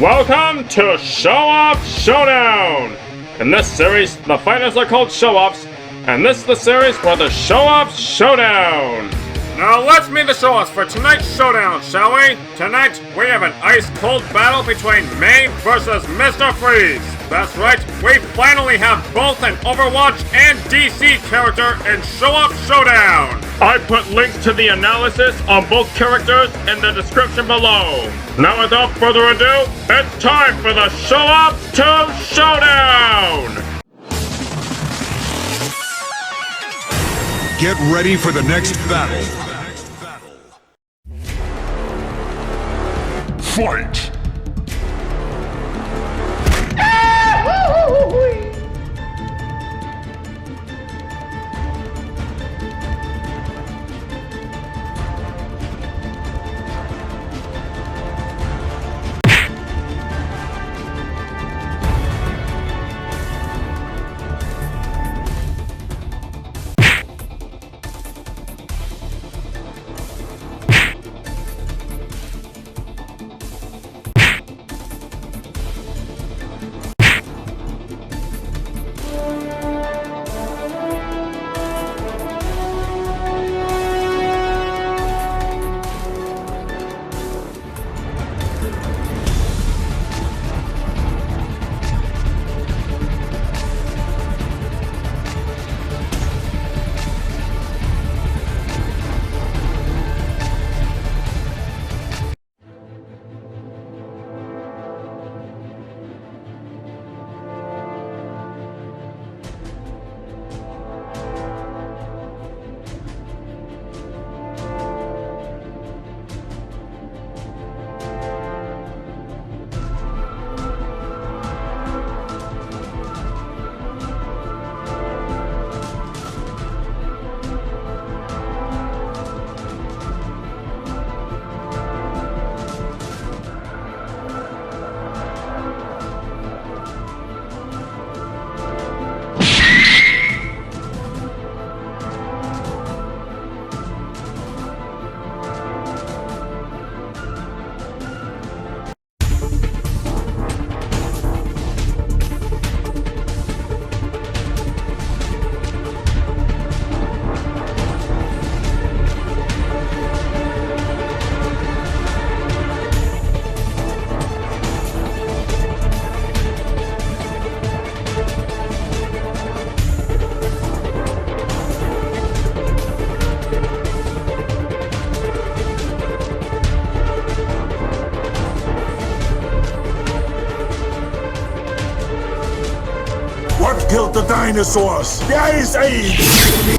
Welcome to Showoff Showdown! In this series, the fighters are called Showoffs, and this is the series for the Showoff Showdown! Now let's meet the Showoffs for tonight's showdown, shall we? Tonight, we have an ice-cold battle between Mei vs. Mr. Freeze! That's right, we finally have both an Overwatch and DC character in Showoff Showdown! I put links to the analysis on both characters in the description below. Now without further ado, it's time for the Showoff 2 Showdown! Get ready for the next battle. Fight! What killed the dinosaurs? The Ice Age!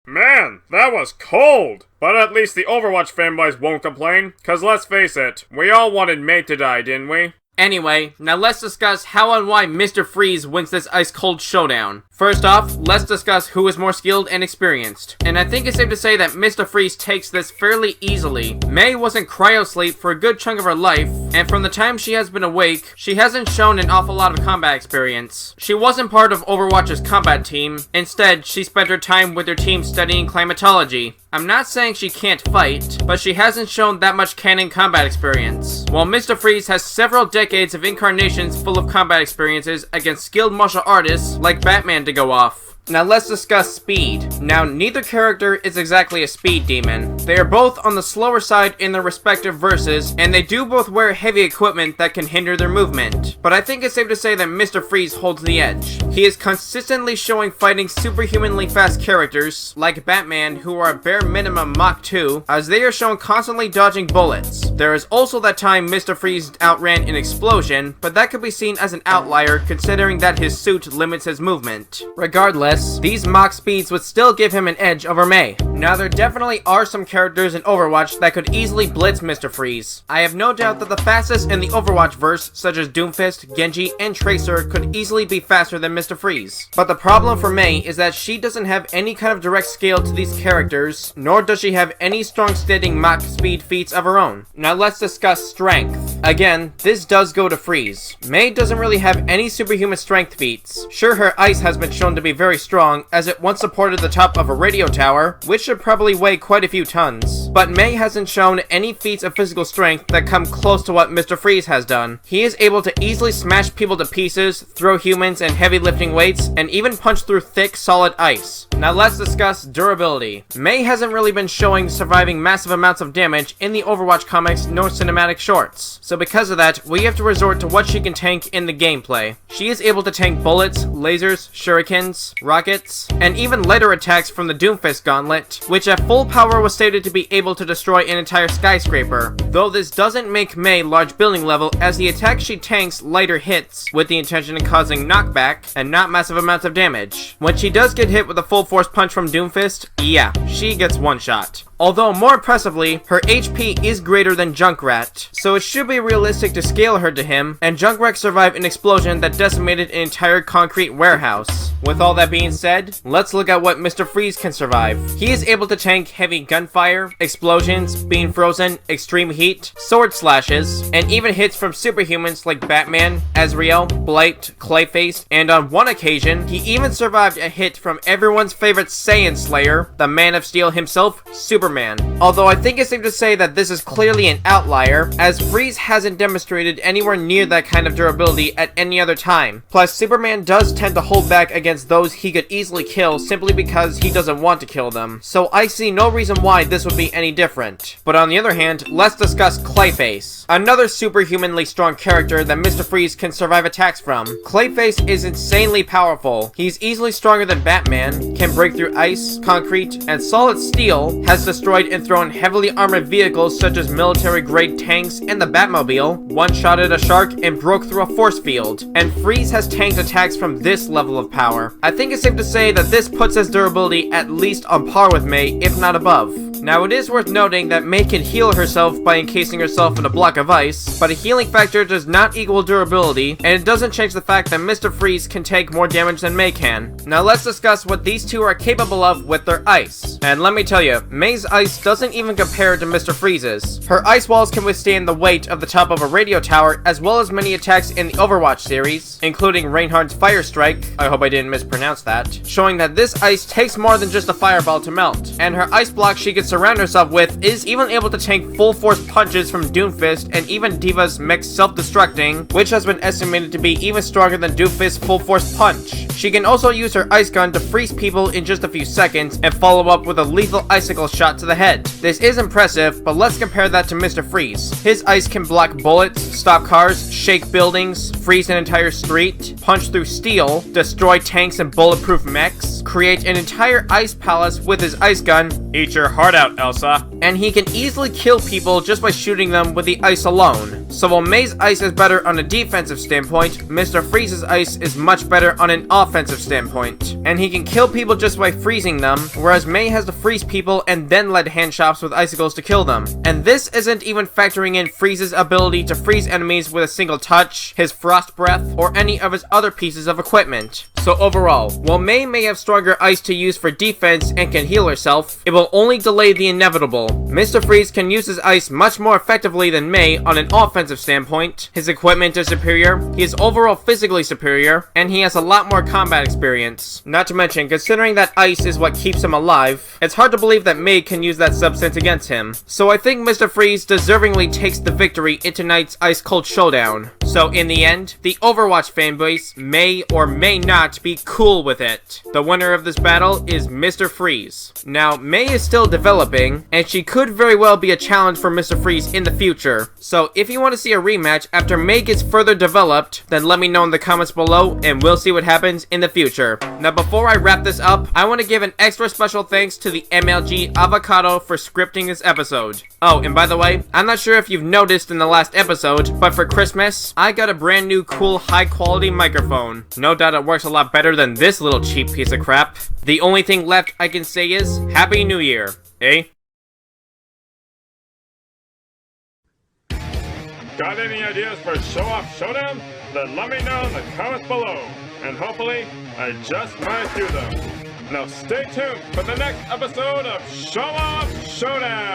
Man, that was cold! But at least the Overwatch fanboys won't complain, cause let's face it, we all wanted Mei to die, didn't we? Anyway, now let's discuss how and why Mr. Freeze wins this ice-cold showdown. First off, let's discuss who is more skilled and experienced. And I think it's safe to say that Mr. Freeze takes this fairly easily. Mei was in cryo-sleep for a good chunk of her life, and from the time she has been awake, she hasn't shown an awful lot of combat experience. She wasn't part of Overwatch's combat team. Instead, she spent her time with her team studying climatology. I'm not saying she can't fight, but she hasn't shown that much canon combat experience. While Mr. Freeze has several decades of incarnations full of combat experiences against skilled martial artists like Batman to go off. Now let's discuss speed. Now neither character is exactly a speed demon. They are both on the slower side in their respective verses, and they do both wear heavy equipment that can hinder their movement. But I think it's safe to say that Mr. Freeze holds the edge. He is consistently showing fighting superhumanly fast characters, like Batman, who are a bare minimum Mach 2, as they are shown constantly dodging bullets. There is also that time Mr. Freeze outran an explosion, but that could be seen as an outlier considering that his suit limits his movement. Regardless, these Mach speeds would still give him an edge over Mei. Now there definitely are some characters in Overwatch that could easily blitz Mr. Freeze. I have no doubt that the fastest in the Overwatch verse, such as Doomfist, Genji, and Tracer, could easily be faster than Mr. Freeze. But the problem for Mei is that she doesn't have any kind of direct scale to these characters, nor does she have any strong standing Mach speed feats of her own. Now let's discuss strength. Again, this does go to Freeze. Mei doesn't really have any superhuman strength feats. Sure, her ice has been shown to be very strong, as it once supported the top of a radio tower, which should probably weigh quite a few tons. But Mei hasn't shown any feats of physical strength that come close to what Mr. Freeze has done. He is able to easily smash people to pieces, throw humans and heavy lifting weights, and even punch through thick, solid ice. Now let's discuss durability. Mei hasn't really been showing surviving massive amounts of damage in the Overwatch comics nor cinematic shorts. So because of that, we have to resort to what she can tank in the gameplay. She is able to tank bullets, lasers, shurikens, rockets, and even lighter attacks from the Doomfist gauntlet, which at full power was stated to be able to destroy an entire skyscraper. Though this doesn't make Mei large building level, as the attacks she tanks lighter hits, with the intention of causing knockback and not massive amounts of damage. When she does get hit with a full force punch from Doomfist, yeah, she gets one shot. Although more impressively, her HP is greater than Junkrat, so it should be realistic to scale her to him, and Junkrat survived an explosion that decimated an entire concrete warehouse. With all that being said, let's look at what Mr. Freeze can survive. He is able to tank heavy gunfire, explosions, being frozen, extreme heat, sword slashes, and even hits from superhumans like Batman, Azrael, Blight, Clayface, and on one occasion, he even survived a hit from everyone's favorite Saiyan Slayer, the Man of Steel himself, Superman. Although I think it's safe to say that this is clearly an outlier, as Freeze hasn't demonstrated anywhere near that kind of durability at any other time. Plus, Superman does tend to hold back against those he could easily kill simply because he doesn't want to kill them, so I see no reason why this would be any different. But on the other hand, let's discuss Clayface, another superhumanly strong character that Mr. Freeze can survive attacks from. Clayface is insanely powerful. He's easily stronger than Batman, can break through ice, concrete, and solid steel, has destroyed and thrown heavily armored vehicles such as military-grade tanks and the Batmobile, one-shotted a shark, and broke through a force field. And Freeze has tanked attacks from this level of power. I think it's safe to say that this puts his durability at least on par with Mei, if not above. Now, it is worth noting that Mei can heal herself by encasing herself in a block of ice, but a healing factor does not equal durability, and it doesn't change the fact that Mr. Freeze can take more damage than Mei can. Now let's discuss what these two are capable of with their ice. And let me tell you, Mei's ice doesn't even compare to Mr. Freeze's. Her ice walls can withstand the weight of the top of a radio tower, as well as many attacks in the Overwatch series, including Reinhardt's Fire Strike, I hope I didn't mispronounce that, showing that this ice takes more than just a fireball to melt. And her ice block she can surround herself with is even able to tank full force punches from Doomfist and even Diva's mixed self-destructing, which has been estimated to be even stronger than Doomfist's full force punch. She can also use her ice gun to freeze people in just a few seconds and follow up with a lethal icicle shot to the head. This is impressive, but let's compare that to Mr. Freeze. His ice can block bullets, stop cars, shake buildings, freeze an entire street, punch through steel, destroy tanks and bulletproof mechs, create an entire ice palace with his ice gun, eat your heart out, Elsa, and he can easily kill people just by shooting them with the ice alone. So while Mei's ice is better on a defensive standpoint, Mr. Freeze's ice is much better on an offensive standpoint. And he can kill people just by freezing them, whereas Mei has to freeze people and then lead handshots with icicles to kill them. And this isn't even factoring in Freeze's ability to freeze enemies with a single touch, his frost breath, or any of his other pieces of equipment. So overall, while Mei may have stronger ice to use for defense and can heal herself, it will only delay the inevitable. Mr. Freeze can use his ice much more effectively than Mei on an offensive standpoint. His equipment is superior, he is overall physically superior, and he has a lot more combat experience. Not to mention, considering that ice is what keeps him alive, it's hard to believe that Mei can use that substance against him. So I think Mr. Freeze deservingly takes the victory in tonight's Ice Cold Showdown. So in the end, the Overwatch fanbase may or may not be cool with it. The winner of this battle is Mr. Freeze. Now, Mei is still developing, and she could very well be a challenge for Mr. Freeze in the future. So if you want to see a rematch after Mei gets further developed, then let me know in the comments below, and we'll see what happens in the future. Now before I wrap this up, I want to give an extra special thanks to the MLG Avocado for scripting this episode. Oh, and by the way, I'm not sure if you've noticed in the last episode, but for Christmas, I got a brand new cool high quality microphone. No doubt it works a lot better than this little cheap piece of crap. The only thing left I can say is, Happy New Year. Eh? Got any ideas for Showoff Showdown? Then let me know in the comments below, and hopefully, I just might do them. Now stay tuned for the next episode of Showoff Showdown!